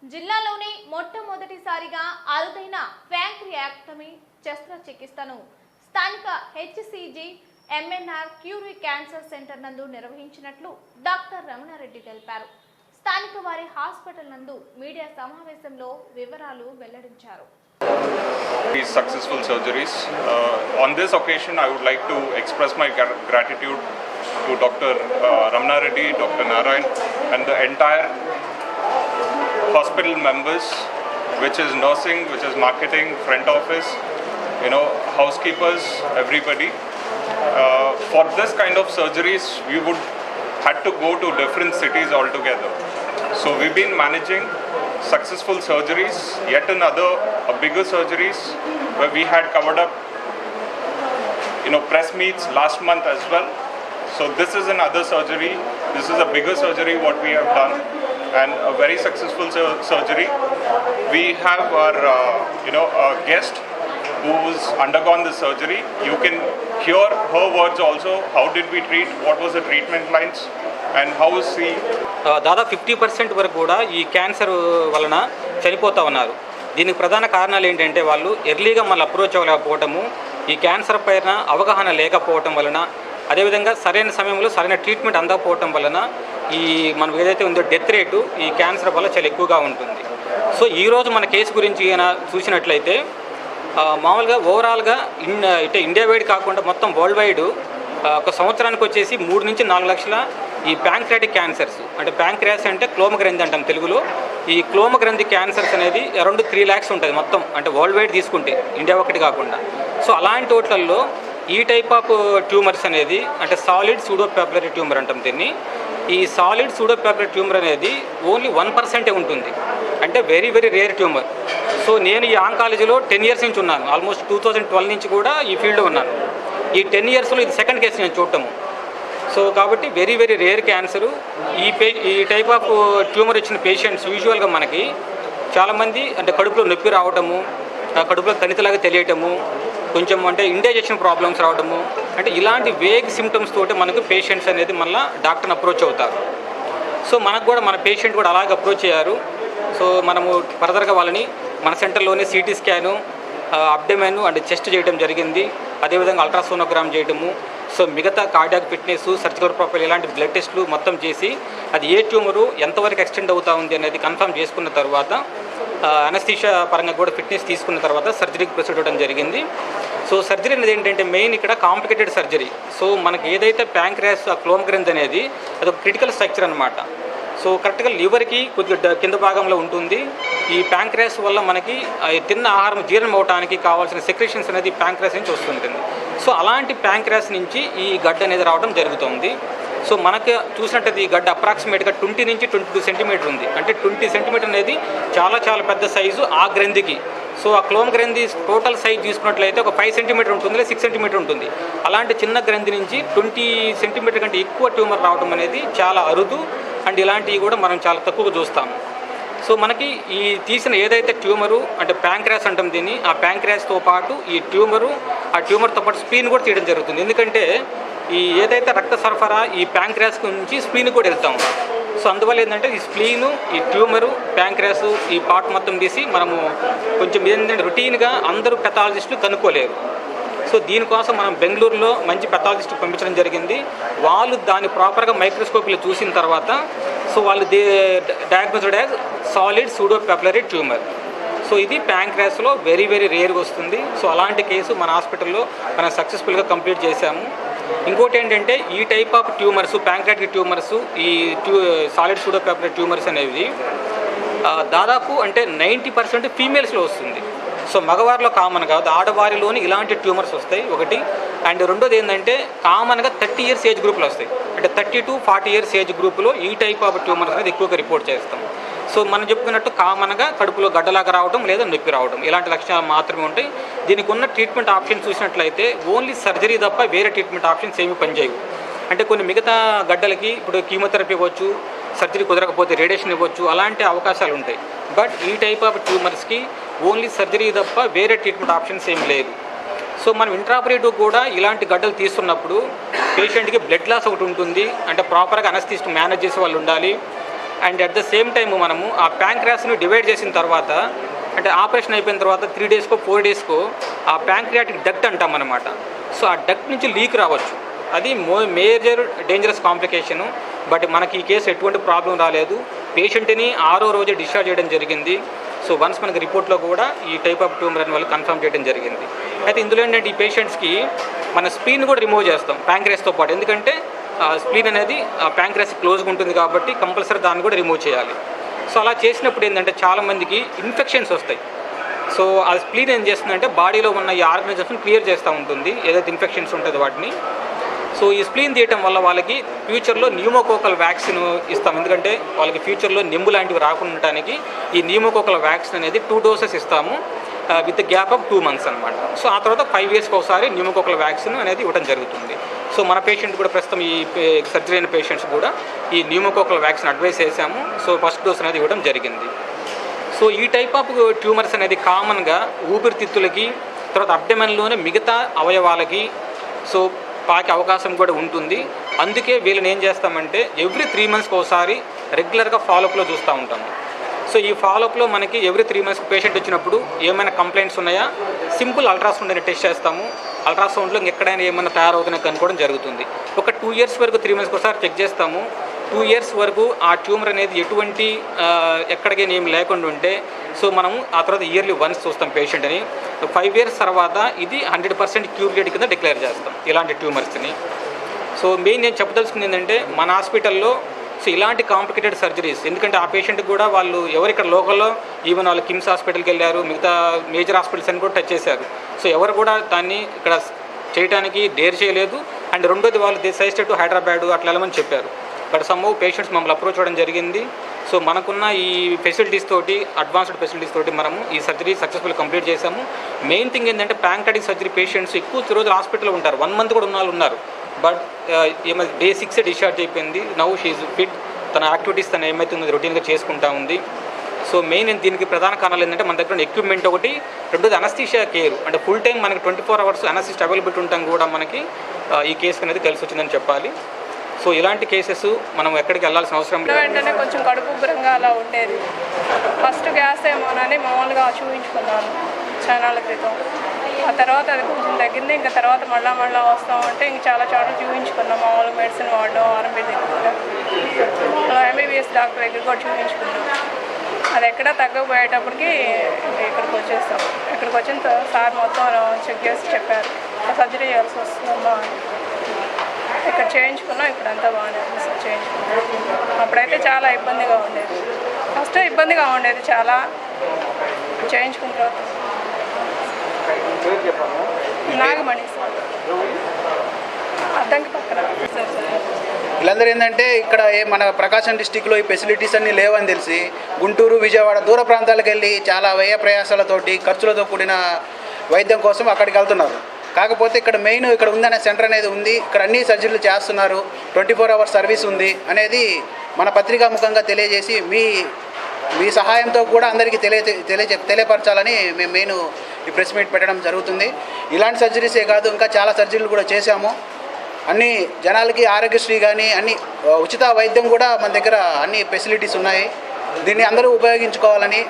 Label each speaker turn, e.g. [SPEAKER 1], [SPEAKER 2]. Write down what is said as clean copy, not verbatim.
[SPEAKER 1] జిల్లాలోనే మొట్టమొదటిసారిగా అరుదైన ప్యాంక్రియాక్టమీ శస్త్రచికిత్సను స్థానిక HCG MNR Curie cancer centre నందు నిర్వహించినట్లు డాక్టర్ రమణారెడ్డి తెలిపారు. స్థానిక వారి హాస్పిటల్ నందు మీడియా సమావేశంలో వివరాలు వెల్లడించారు.
[SPEAKER 2] These successful surgeries. On this occasion, I would like to express my gratitude to Dr. Ramana Reddy, Dr. Narayan, and the entire hospital members, which is nursing, which is marketing, front office, housekeepers, everybody. For this kind of surgeries, we would had to go to different cities altogether. So we've been managing successful surgeries, yet another bigger surgeries where we had covered up press meets last month as well. So this is another surgery. This is a bigger surgery what we have done, and a very successful surgery. We have our guest who's undergone the surgery. You can hear her words also. How did we treat? What was the treatment lines? And how is she?
[SPEAKER 3] దాదాపు 50% వరకు కూడా ఈ cancer వలన చనిపోతూ ఉన్నారు. దీనికి ప్రధాన కారణాలు ఏంటంటే వాళ్ళు ఎర్లీగా మనం అప్రోచ్ అవ్వలేకపోవటము, ఈ క్యాన్సర్ పైన అవగాహన లేకపోవటం వలన, అదేవిధంగా సరైన సమయంలో సరైన ట్రీట్మెంట్ అందకపోవటం వలన ఈ మనం ఏదైతే ఉందో డెత్ రేటు ఈ క్యాన్సర్ వల్ల చాలా ఎక్కువగా ఉంటుంది. సో ఈరోజు మన కేసు గురించి చూసినట్లయితే మామూలుగా ఓవరాల్గా ఇండియా వైడ్ కాకుండా మొత్తం వరల్డ్ వైడ్ ఒక సంవత్సరానికి వచ్చేసి 3 నుంచి 4 లక్షల ఈ ప్యాంక్రియాటిక్ క్యాన్సర్స్, అంటే ప్యాంక్రియాస్ అంటే క్లోమ గ్రంథి అంటాం తెలుగులో. ఈ క్లోమ గ్రంథి క్యాన్సర్స్ అనేది అరౌండ్ 3 lakhs ఉంటుంది మొత్తం, అంటే వరల్డ్ వైడ్ తీసుకుంటే, ఇండియా ఒకటి కాకుండా. సో అలాంటి వాటిల్లో ఈ టైప్ ఆఫ్ ట్యూమర్స్ అనేది అంటే సాలిడ్ సూడోపాపులరీ ట్యూమర్ అంటాం దీన్ని. ఈ సాలిడ్ సూడోపాపులరీ ట్యూమర్ అనేది ఓన్లీ 1% ఉంటుంది, అంటే very very rare tumour. So నేను ఈ ఆంకాలజీలో 10 years నుంచి ఉన్నాను. ఆల్మోస్ట్ 2012 నుంచి కూడా ఈ ఫీల్డ్లో ఉన్నాను. ఈ 10 yearsలో ఇది సెకండ్ కేసు నేను చూడటము. సో కాబట్టి వెరీ వెరీ రేర్ క్యాన్సరు. ఈ టైప్ ఆఫ్ ట్యూమర్ వచ్చిన పేషెంట్స్ యూజువల్గా మనకి చాలామంది అంటే కడుపులో నొప్పి రావటము, కడుపులో తనితలాగా తెలియటము, కొంచెం అంటే ఇండైజెషన్ ప్రాబ్లమ్స్ రావటము, అంటే ఇలాంటి వేగ్ సిమ్టమ్స్ తోటి మనకు పేషెంట్స్ అనేది మళ్ళీ డాక్టర్ని అప్రోచ్ అవుతారు. సో మనకు కూడా మన పేషెంట్ కూడా అలాగే అప్రోచ్ అయ్యారు. సో మనము ఫర్దర్గా వాళ్ళని మన సెంటర్లోనే CT scan, abdomen and chest చేయడం జరిగింది, అదేవిధంగా అల్ట్రాసోనోగ్రామ్ చేయడము. సో మిగతా కార్డియాక్ ఫిట్నెస్, సర్జికల్ ప్రొఫైల్ ఇలాంటి బ్లడ్ టెస్టులు మొత్తం చేసి అది ఏ ట్యూమరు ఎంతవరకు ఎక్స్టెండ్ అవుతా ఉంది అనేది కన్ఫర్మ్ చేసుకున్న తర్వాత అనస్థీషియా పరంగా కూడా ఫిట్నెస్ తీసుకున్న తర్వాత సర్జరీకి ప్రొసీడ్ అవ్వడం జరిగింది. సో సర్జరీ అనేది ఏంటంటే మెయిన్ ఇక్కడ కాంప్లికేటెడ్ సర్జరీ. సో మనకి ఏదైతే ప్యాంక్రియాస్ క్లోమ గ్రంథి అనేది అది ఒక క్రిటికల్ స్ట్రక్చర్ అనమాట. సో కరెక్ట్గా లివర్కి కొద్దిగా కింద భాగంలో ఉంటుంది. ఈ ప్యాంక్రియాస్ వల్ల మనకి తిన్న ఆహారం జీర్ణం అవడానికి కావాల్సిన సెక్రెషన్స్ అనేది ప్యాంక్రియాస్ నుంచి వస్తుంటుంది. సో అలాంటి ప్యాంక్రియాస్ నుంచి ఈ గడ్డ అనేది రావడం జరుగుతుంది. సో మనకు చూసినట్టయితే ఈ గడ్డ అప్రాక్సిమేట్గా 20 నుంచి 22 సెంటీమీటర్ ఉంది, అంటే 20 సెంటీమీటర్ అనేది చాలా చాలా పెద్ద సైజు ఆ గ్రంథికి. సో ఆ క్లోమ గ్రంథి టోటల్ సైజ్ తీసుకున్నట్లయితే ఒక 5 సెంటీమీటర్ ఉంటుంది, లేదా 6 సెంటీమీటర్ ఉంటుంది. అలాంటి చిన్న గ్రంథి నుంచి 20 సెంటీమీటర్ కంటే ఎక్కువ ట్యూమర్ రావడం అనేది చాలా అరుదు, అండ్ ఇలాంటివి కూడా మనం చాలా తక్కువగా చూస్తాము. సో మనకి ఈ తీసిన ఏదైతే ట్యూమరు అంటే ప్యాంక్రియాస్ అంటాం దీన్ని, ఆ ప్యాంక్రియాస్తో పాటు ఈ ట్యూమరు, ఆ ట్యూమర్తో పాటు స్ప్లీన్ కూడా తీయడం జరుగుతుంది. ఎందుకంటే ఈ ఏదైతే రక్త సరఫరా ఈ ప్యాంక్రియాస్ నుంచి స్ప్లీన్ కూడా వెళ్తాము. సో అందువల్ల ఏంటంటే ఈ స్ప్లీను, ఈ ట్యూమరు, ప్యాంక్రియాస్ ఈ పార్ట్ మొత్తం తీసి మనము కొంచెం ఏంటంటే రొటీన్గా అందరూ పెథాలజిస్టులు కనుక్కోలేరు. సో దీనికోసం మనం బెంగళూరులో మంచి పెథాలజిస్ట్ పంపించడం జరిగింది. వాళ్ళు దాన్ని ప్రాపర్గా మైక్రోస్కోప్లో చూసిన తర్వాత సో వాళ్ళు diagnosed as solid pseudopapillary tumour. So ఇది ప్యాంక్రియాస్లో వెరీ వెరీ రేర్గా వస్తుంది. సో అలాంటి కేసు మన హాస్పిటల్లో మనం సక్సెస్ఫుల్గా కంప్లీట్ చేశాము. ఇంకోటి ఏంటంటే ఈ type of tumours, pancreatic tumours, ఈ సాలిడ్ సూడోపాపులరీ ట్యూమర్స్ అనేవి దాదాపు అంటే 90% ఫీమేల్స్లో వస్తుంది. సో మగవారిలో కామన్ కాదు, ఆడవారిలోని ఇలాంటి ట్యూమర్స్ వస్తాయి ఒకటి. అండ్ రెండోది ఏంటంటే కామన్గా 30 years ఏజ్ గ్రూప్లో వస్తాయి, అంటే 30 to 40 years ఏజ్ గ్రూప్లో ఈ టైప్ ఆఫ్ ట్యూమర్స్ అనేది ఎక్కువగా రిపోర్ట్ చేస్తాం. సో మనం చెప్పుకున్నట్టు కామన్గా కడుపులో గడ్డలాగా రావడం లేదా నొప్పి రావడం ఇలాంటి లక్షణాలు మాత్రమే ఉంటాయి. దీనికి ఉన్న ట్రీట్మెంట్ ఆప్షన్ చూసినట్లయితే ఓన్లీ సర్జరీ తప్ప వేరే ట్రీట్మెంట్ ఆప్షన్స్ ఏమీ పనిచేయవు. అంటే కొన్ని మిగతా గడ్డలకి ఇప్పుడు కీమోథెరపీ ఇవ్వచ్చు, సర్జరీ కుదరకపోతే రేడియేషన్ ఇవ్వచ్చు, అలాంటి అవకాశాలు ఉంటాయి. బట్ ఈ టైప్ ఆఫ్ ట్యూమర్స్కి ఓన్లీ సర్జరీ తప్ప వేరే ట్రీట్మెంట్ ఆప్షన్స్ ఏమి లేదు. సో మనం ఇంట్రాపరేటివ్ కూడా ఇలాంటి గడ్డలు తీస్తున్నప్పుడు పేషెంట్కి బ్లడ్ లాస్ ఒకటి ఉంటుంది, అంటే ప్రాపర్గా అనస్థిస్ట్ మేనేజ్ చేసే వాళ్ళు ఉండాలి. And at the same time మనము ఆ ప్యాంక్రియాస్ని డివైడ్ చేసిన తర్వాత, అంటే ఆపరేషన్ అయిపోయిన తర్వాత 3 డేస్కో 4 డేస్కో ఆ ప్యాంక్రియాటిక్ డక్ట్ అంటాం అన్నమాట. సో ఆ డక్ట్ నుంచి లీక్ రావచ్చు. అది మేజర్ డేంజరస్ కాంప్లికేషను. బట్ మనకి ఈ కేసు ఎటువంటి ప్రాబ్లం రాలేదు. పేషెంట్ని 6వ రోజే డిశ్చార్జ్ చేయడం జరిగింది. సో వన్స్ మనకి రిపోర్ట్లో కూడా ఈ టైప్ ఆఫ్ ట్యూమర్ అని వాళ్ళు కన్ఫర్మ్ చేయడం జరిగింది. అయితే ఇందులో ఏంటంటే ఈ పేషెంట్స్కి మన స్ప్లీన్ కూడా రిమూవ్ చేస్తాం ప్యాంక్రియాస్తో పాటు. ఎందుకంటే స్ప్లీన్ అనేది ప్యాంక్రియాస్ క్లోజ్గా ఉంటుంది కాబట్టి కంపల్సరీ దాన్ని కూడా రిమూవ్ చేయాలి. సో అలా చేసినప్పుడు ఏంటంటే చాలామందికి ఇన్ఫెక్షన్స్ వస్తాయి. సో ఆ స్ప్లీన్ ఏం చేస్తుందంటే బాడీలో ఉన్న ఈ ఆర్గనిజమ్స్ని క్లియర్ చేస్తూ ఉంటుంది, ఏదైతే ఇన్ఫెక్షన్స్ ఉంటుందో వాటిని. సో ఈ స్ప్లీన్ తీయటం వల్ల వాళ్ళకి ఫ్యూచర్లో న్యూమోకోకల్ వ్యాక్సిన్ ఇస్తాం. ఎందుకంటే వాళ్ళకి ఫ్యూచర్లో నెంబు లాంటివి రాకుండా ఉండటానికి ఈ న్యూమోకోకల్ వ్యాక్సిన్ అనేది 2 డోసెస్ ఇస్తాము విత్ గ్యాప్ ఆఫ్ 2 months అనమాట. సో ఆ తర్వాత 5 yearsకి ఒకసారి న్యూమోకోకల్ వ్యాక్సిన్ అనేది ఇవ్వడం జరుగుతుంది. సో మన పేషెంట్ కూడా ప్రస్తుతం ఈ సర్జరీ అయిన పేషెంట్స్ కూడా ఈ న్యూమోకోకల్ వ్యాక్సిన్ అడ్వైస్ చేశాము. సో ఫస్ట్ డోస్ అనేది ఇవ్వడం జరిగింది. సో ఈ టైప్ ఆఫ్ ట్యూమర్స్ అనేది కామన్గా ఊపిరితిత్తులకి, తర్వాత అబ్డమెన్లోనే మిగతా అవయవాలకి సో పాకే అవకాశం కూడా ఉంటుంది. అందుకే వీళ్ళని ఏం చేస్తామంటే ఎవ్రీ 3 monthsకి ఒకసారి రెగ్యులర్గా ఫాలోఅప్లో చూస్తూ ఉంటాము. సో ఈ ఫాలోఅప్లో మనకి ఎవ్రీ 3 monthsకి పేషెంట్ వచ్చినప్పుడు ఏమైనా కంప్లైంట్స్ ఉన్నాయా, సింపుల్ అల్ట్రాసౌండ్ అనేది టెస్ట్ చేస్తాము. అల్ట్రాసౌండ్లో ఎక్కడైనా ఏమైనా తయారవుతున్నాయి కనుక్కోవడం జరుగుతుంది. ఒక 2 years వరకు 3 monthsకి ఒకసారి చెక్ చేస్తాము. 2 years వరకు ఆ ట్యూమర్ అనేది ఎటువంటి ఎక్కడికి ఏం లేకుండా ఉంటే సో మనము ఆ తర్వాత ఇయర్లీ వన్స్ చూస్తాం పేషెంట్ని. 5 years తర్వాత ఇది 100% క్యూర్ రేట్ కింద డిక్లేర్ చేస్తాం ఇలాంటి ట్యూమర్స్ని. సో మెయిన్ నేను చెప్పదలుచుకుంది ఏంటంటే మన హాస్పిటల్లో సో ఇలాంటి కాంప్లికేటెడ్ సర్జరీస్, ఎందుకంటే ఆ పేషెంట్కి కూడా వాళ్ళు ఎవరు ఇక్కడ లోకల్లో ఈవెన్ వాళ్ళు కిమ్స్ హాస్పిటల్కి వెళ్ళారు, మిగతా మేజర్ హాస్పిటల్స్ అని కూడా టచ్ చేశారు. సో ఎవరు కూడా దాన్ని ఇక్కడ చేయడానికి డేర్ చేయలేదు. అండ్ రెండోది వాళ్ళు సజెస్టెడ్ టు హైదరాబాద్ అట్లా వెళ్ళమని చెప్పారు. బట్ సమ్హౌ పేషెంట్స్ మమ్మల్ని అప్రోచ్ అవ్వడం జరిగింది. సో మనకున్న ఈ ఫెసిలిటీస్ తోటి, అడ్వాన్స్డ్ ఫెసిలిటీస్ తోటి మనము ఈ సర్జరీ సక్సెస్ఫుల్ కంప్లీట్ చేశాము. మెయిన్ థింగ్ ఏంటంటే ప్యాంక్రియాటిక్ సర్జరీ పేషెంట్స్ ఎక్కువ రోజులు హాస్పిటల్లో ఉంటారు. 1 month కూడా ఉన్న వాళ్ళు ఉన్నారు. బట్ ఏమైనా Day 6 డిశ్చార్జ్ అయిపోయింది. Now she fit. తన యాక్టివిటీస్ తను ఏమవుతుంది రొటీన్గా చేసుకుంటా ఉంది. సో మెయిన్ దీనికి ప్రధాన కారణాలు ఏంటంటే మన దగ్గర ఎక్విప్మెంట్ ఒకటి, రెండోది అనస్థీషియా కేర్. అంటే ఫుల్ టైం మనకి 24 hours అనస్థిస్ట్ అవైలబిలిటీ ఉంటాం కూడా మనకి ఈ కేసు అనేది కలిసి వచ్చిందని చెప్పాలి. సో ఇలాంటి కేసెస్ మనం ఎక్కడికి వెళ్ళాల్సిన అవసరం లేదు.
[SPEAKER 4] వెంటనే కొంచెం కడుపు ఉబ్బరంగా అలా ఉండేది. ఫస్ట్ గ్యాస్ ఏమోనని మామూలుగా చూపించుకున్నాను చాలాల క్రితం. ఆ తర్వాత అది కొంచెం తగ్గింది. ఇంకా తర్వాత మళ్ళీ వస్తామంటే ఇంక చాలా చోట్ల చూపించుకున్నాం. మామూలుగా మెడిసిన్ వాడడం, ఆర్ఎంపీ దగ్గర, ఎంబీబీఎస్ డాక్టర్ దగ్గర కూడా చూపించుకున్నాం. అది ఎక్కడా తగ్గకపోయేటప్పటికి ఇక్కడికి వచ్చేస్తాం. ఇక్కడికి వచ్చిన సార్ మొత్తం చెక్ చేసి చెప్పారు సర్జరీ చేయాల్సి వస్తుందమ్మా. ఇక్కడ చేయించుకున్నాం. ఇప్పుడు అంతా బాగానే ఉంది సార్. చేయించుకున్నాం. అప్పుడైతే చాలా ఇబ్బందిగా ఉండేది. ఫస్ట్ ఇబ్బందిగా ఉండేది చాలా. చేయించుకున్న తర్వాత నాగమణి సార్, అద్దంకి పక్కన.
[SPEAKER 5] వీళ్ళందరూ ఏంటంటే ఇక్కడ మన ప్రకాశం డిస్టిక్లో ఈ ఫెసిలిటీస్ అన్నీ లేవని తెలిసి గుంటూరు, విజయవాడ దూర ప్రాంతాలకు వెళ్ళి చాలా వ్యయ ప్రయాసాలతోటి ఖర్చులతో కూడిన వైద్యం కోసం అక్కడికి వెళ్తున్నారు. కాకపోతే ఇక్కడ మెయిన్ ఇక్కడ ఉందనే సెంటర్ అనేది ఉంది. ఇక్కడ అన్ని సర్జరీలు చేస్తున్నారు. 24 hours సర్వీస్ ఉంది అనేది మన పత్రికాముఖంగా తెలియజేసి మీ సహాయంతో కూడా అందరికీ తెలియపరచాలని మేము మెయిన్ ఈ ప్రెస్ మీట్ పెట్టడం జరుగుతుంది. ఇలాంటి సర్జరీసే కాదు, ఇంకా చాలా సర్జరీలు కూడా చేశాము. అన్ని జనాలకి ఆరోగ్యశ్రీ కానీ అన్ని ఉచిత వైద్యం కూడా మన దగ్గర అన్ని ఫెసిలిటీస్ ఉన్నాయి. దీన్ని అందరూ ఉపయోగించుకోవాలని